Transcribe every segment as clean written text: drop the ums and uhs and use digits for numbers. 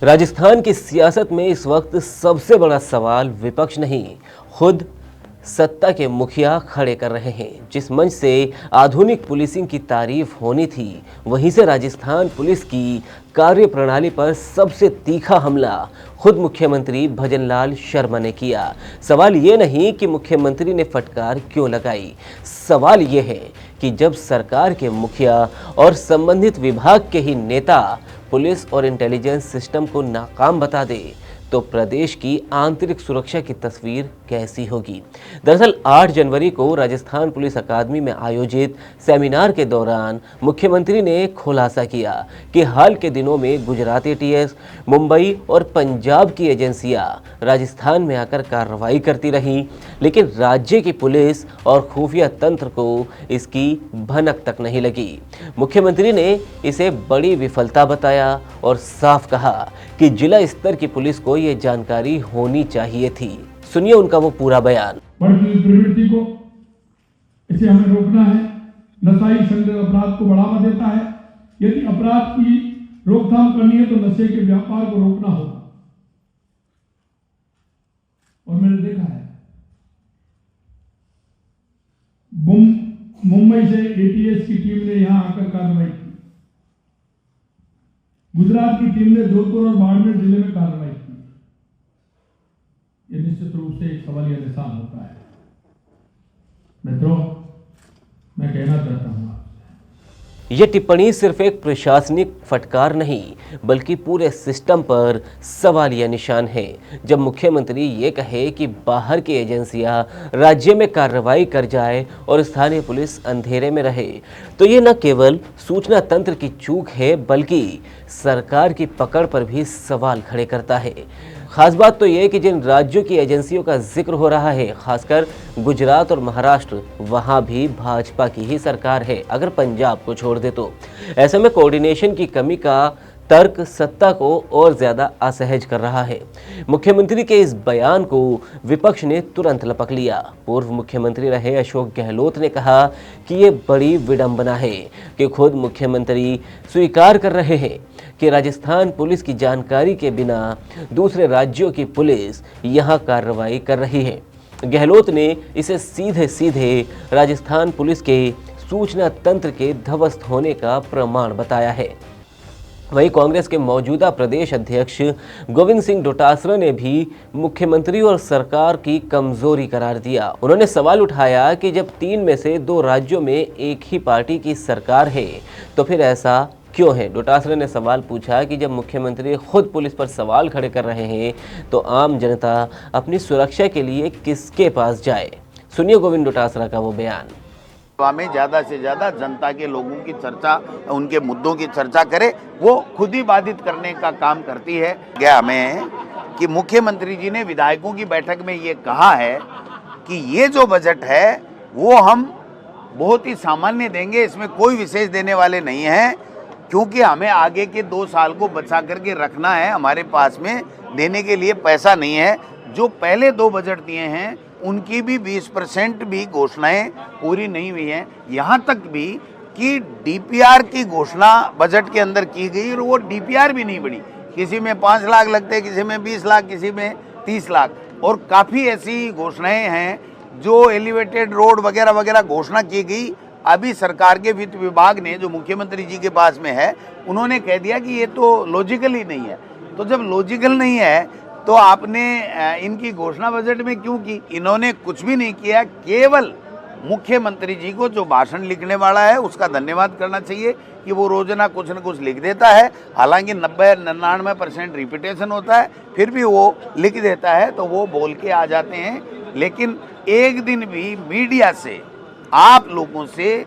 राजस्थान की सियासत में इस वक्त सबसे बड़ा सवाल विपक्ष नहीं, खुद सत्ता के मुखिया खड़े कर रहे हैं। जिस मंच से आधुनिक पुलिसिंग की तारीफ होनी थी, वहीं से राजस्थान पुलिस की कार्यप्रणाली पर सबसे तीखा हमला खुद मुख्यमंत्री भजनलाल शर्मा ने किया। सवाल ये नहीं कि मुख्यमंत्री ने फटकार क्यों लगाई, सवाल ये है कि जब सरकार के मुखिया और संबंधित विभाग के ही नेता पुलिस और इंटेलिजेंस सिस्टम को नाकाम बता दे तो प्रदेश की आंतरिक सुरक्षा की तस्वीर कैसी होगी। दरअसल 8 जनवरी को राजस्थान पुलिस अकादमी में आयोजित सेमिनार के दौरान मुख्यमंत्री ने खुलासा किया कि हाल के दिनों में गुजरात एटीएस, मुंबई और पंजाब की एजेंसियां राजस्थान में आकर कार्रवाई करती रहीं, लेकिन राज्य की पुलिस और खुफिया तंत्र को इसकी भनक तक नहीं लगी। मुख्यमंत्री ने इसे बड़ी विफलता बताया और साफ कहा कि जिला स्तर की पुलिस को ये जानकारी होनी चाहिए थी। सुनिए उनका वो पूरा बयान। बढ़ती प्रवृत्ति को इसे हमें रोकना है। नशाई संदिग्ध अपराध को बढ़ावा देता है। यदि अपराध की रोकथाम करनी है तो नशे के व्यापार को रोकना होगा। और मैंने देखा है मुंबई से एटीएस की टीम ने यहां आकर कार्रवाई की, गुजरात की टीम ने जोधपुर और बाड़मेर जिले में कार्रवाई की। यह निश्चित रूप से एक सवालिया निशान होता है। मित्रों, मैं कहना चाहता हूं ये टिप्पणी सिर्फ एक प्रशासनिक फटकार नहीं, बल्कि पूरे सिस्टम पर सवालिया निशान है। जब मुख्यमंत्री ये कहे कि बाहर की एजेंसियां राज्य में कार्रवाई कर जाए और स्थानीय पुलिस अंधेरे में रहे, तो ये न केवल सूचना तंत्र की चूक है, बल्कि सरकार की पकड़ पर भी सवाल खड़े करता है। खास बात तो ये कि जिन राज्यों की एजेंसियों का जिक्र हो रहा है, खासकर गुजरात और महाराष्ट्र, वहां भी भाजपा की ही सरकार है, अगर पंजाब को छोड़ दे तो। ऐसे में कोऑर्डिनेशन की कमी का तर्क सत्ता को और ज्यादा असहज कर रहा है। मुख्यमंत्री के इस बयान को विपक्ष ने तुरंत लपक लिया। पूर्व मुख्यमंत्री रहे अशोक गहलोत ने कहा कि ये बड़ी विडंबना है कि खुद मुख्यमंत्री स्वीकार कर रहे हैं कि राजस्थान पुलिस की जानकारी के बिना दूसरे राज्यों की पुलिस यहां कार्रवाई कर रही है। गहलोत ने इसे सीधे सीधे राजस्थान पुलिस के सूचना तंत्र के ध्वस्त होने का प्रमाण बताया है। वहीं कांग्रेस के मौजूदा प्रदेश अध्यक्ष गोविंद सिंह डोटासरा ने भी मुख्यमंत्री और सरकार की कमजोरी करार दिया। उन्होंने सवाल उठाया कि जब 3 में से 2 राज्यों में एक ही पार्टी की सरकार है, तो फिर ऐसा क्यों है। डोटासरा ने सवाल पूछा कि जब मुख्यमंत्री खुद पुलिस पर सवाल खड़े कर रहे हैं, तो आम जनता अपनी सुरक्षा के लिए किसके पास जाए। सुनिए गोविंद डोटासरा का वो बयान। में ज़्यादा से ज़्यादा जनता के लोगों की चर्चा, उनके मुद्दों की चर्चा करे, वो खुद ही बाधित करने का काम करती है। क्या हमें कि मुख्यमंत्री जी ने विधायकों की बैठक में ये कहा है कि ये जो बजट है वो हम बहुत ही सामान्य देंगे, इसमें कोई विशेष देने वाले नहीं हैं, क्योंकि हमें आगे के 2 साल को बचा करके रखना है। हमारे पास में देने के लिए पैसा नहीं है। जो पहले 2 बजट दिए हैं उनकी भी 20% भी घोषणाएं पूरी नहीं हुई हैं। यहाँ तक भी कि डीपीआर की घोषणा बजट के अंदर की गई और वो डीपीआर भी नहीं बनी। किसी में 5 लाख लगते, किसी में 20 लाख, किसी में 30 लाख। और काफ़ी ऐसी घोषणाएं हैं जो एलिवेटेड रोड वगैरह वगैरह घोषणा की गई। अभी सरकार के वित्त विभाग ने, जो मुख्यमंत्री जी के पास में है, उन्होंने कह दिया कि ये तो लॉजिकल ही नहीं है। तो जब लॉजिकल नहीं है तो आपने इनकी घोषणा बजट में क्यों की? इन्होंने कुछ भी नहीं किया। केवल मुख्यमंत्री जी को जो भाषण लिखने वाला है उसका धन्यवाद करना चाहिए कि वो रोजाना कुछ न कुछ लिख देता है। हालांकि 90-99% रिपीटेशन होता है, फिर भी वो लिख देता है, तो वो बोल के आ जाते हैं। लेकिन एक दिन भी मीडिया से, आप लोगों से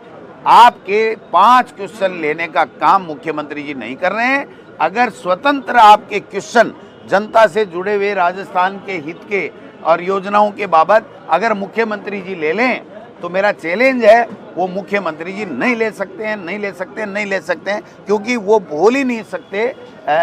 आपके 5 क्वेश्चन लेने का काम मुख्यमंत्री जी नहीं कर रहे हैं। अगर स्वतंत्र आपके क्वेश्चन जनता से जुड़े हुए राजस्थान के हित के और योजनाओं के बाबत अगर मुख्यमंत्री जी ले लें, तो मेरा चैलेंज है वो मुख्यमंत्री जी नहीं ले सकते हैं, क्योंकि वो बोल ही नहीं सकते।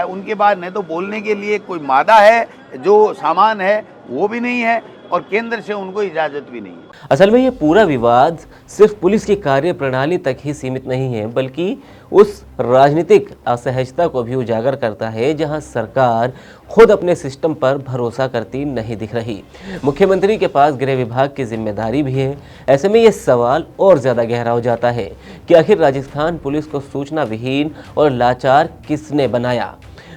उनके बाद नहीं तो बोलने के लिए कोई मादा है, जो सामान है वो भी नहीं है। और केंद्र से उनको इजाजत भी नहीं है। असल में ये पूरा विवाद सिर्फ पुलिस की कार्य प्रणाली तक ही सीमित नहीं है, बल्कि उस राजनीतिक असहजता को भी उजागर करता है जहां सरकार खुद अपने सिस्टम पर भरोसा करती नहीं दिख रही। मुख्यमंत्री के पास गृह विभाग की जिम्मेदारी भी है। ऐसे में ये सवाल और ज़्यादा गहरा हो जाता है कि आखिर राजस्थान पुलिस को सूचना विहीन और लाचार किसने बनाया।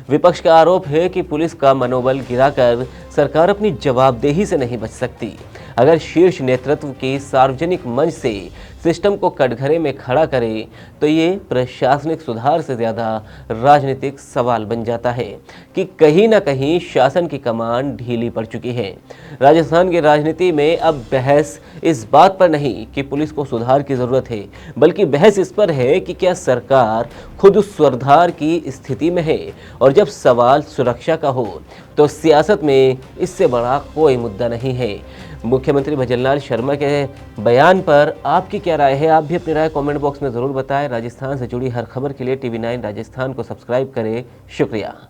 विपक्ष का आरोप है कि पुलिस का मनोबल गिराकर सरकार अपनी जवाबदेही से नहीं बच सकती। अगर शीर्ष नेतृत्व की सार्वजनिक मंच से सिस्टम को कटघरे में खड़ा करे तो ये प्रशासनिक सुधार से ज़्यादा राजनीतिक सवाल बन जाता है कि कहीं ना कहीं शासन की कमान ढीली पड़ चुकी है। राजस्थान की राजनीति में अब बहस इस बात पर नहीं कि पुलिस को सुधार की ज़रूरत है, बल्कि बहस इस पर है कि क्या सरकार खुद उस सुधार की स्थिति में है। और जब सवाल सुरक्षा का हो तो सियासत में इससे बड़ा कोई मुद्दा नहीं है। मुख्यमंत्री भजनलाल शर्मा के बयान पर आपकी क्या राय है? आप भी अपनी राय कमेंट बॉक्स में ज़रूर बताएं। राजस्थान से जुड़ी हर खबर के लिए TV9 राजस्थान को सब्सक्राइब करें। शुक्रिया।